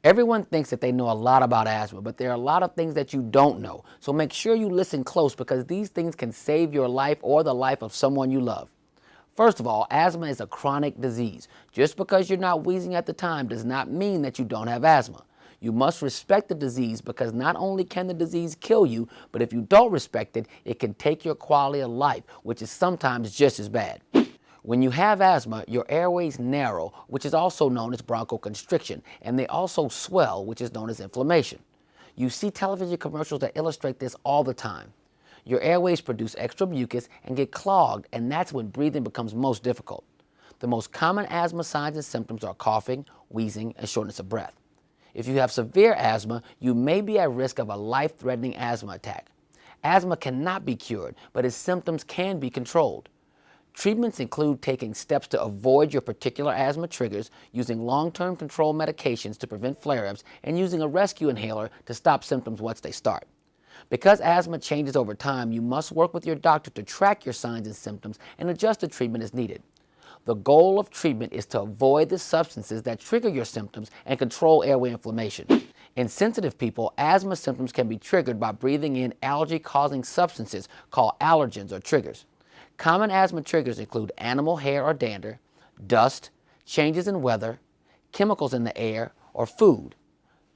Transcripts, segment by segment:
Everyone thinks that they know a lot about asthma, but there are a lot of things that you don't know. So make sure you listen close because these things can save your life or the life of someone you love. First of all, asthma is a chronic disease. Just because you're not wheezing at the time does not mean that you don't have asthma. You must respect the disease because not only can the disease kill you, but if you don't respect it, it can take your quality of life, which is sometimes just as bad. When you have asthma, your airways narrow, which is also known as bronchoconstriction, and they also swell, which is known as inflammation. You see television commercials that illustrate this all the time. Your airways produce extra mucus and get clogged, and that's when breathing becomes most difficult. The most common asthma signs and symptoms are coughing, wheezing, and shortness of breath. If you have severe asthma, you may be at risk of a life-threatening asthma attack. Asthma cannot be cured, but its symptoms can be controlled. Treatments include taking steps to avoid your particular asthma triggers, using long-term control medications to prevent flare-ups, and using a rescue inhaler to stop symptoms once they start. Because asthma changes over time, you must work with your doctor to track your signs and symptoms and adjust the treatment as needed. The goal of treatment is to avoid the substances that trigger your symptoms and control airway inflammation. In sensitive people, asthma symptoms can be triggered by breathing in allergy-causing substances called allergens or triggers. Common asthma triggers include animal hair or dander, dust, changes in weather, chemicals in the air or food,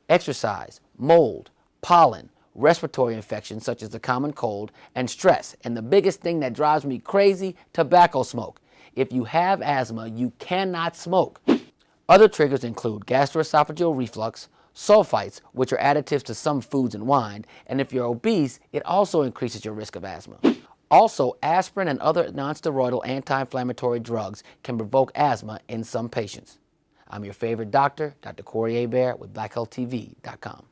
exercise, mold, pollen, respiratory infections such as the common cold, and stress. And the biggest thing that drives me crazy, tobacco smoke. If you have asthma, you cannot smoke. Other triggers include gastroesophageal reflux, sulfites, which are additives to some foods and wine, and if you're obese, it also increases your risk of asthma. Also, aspirin and other nonsteroidal anti-inflammatory drugs can provoke asthma in some patients. I'm your favorite doctor, Dr. Corey Hebert with BlackHealthTV.com.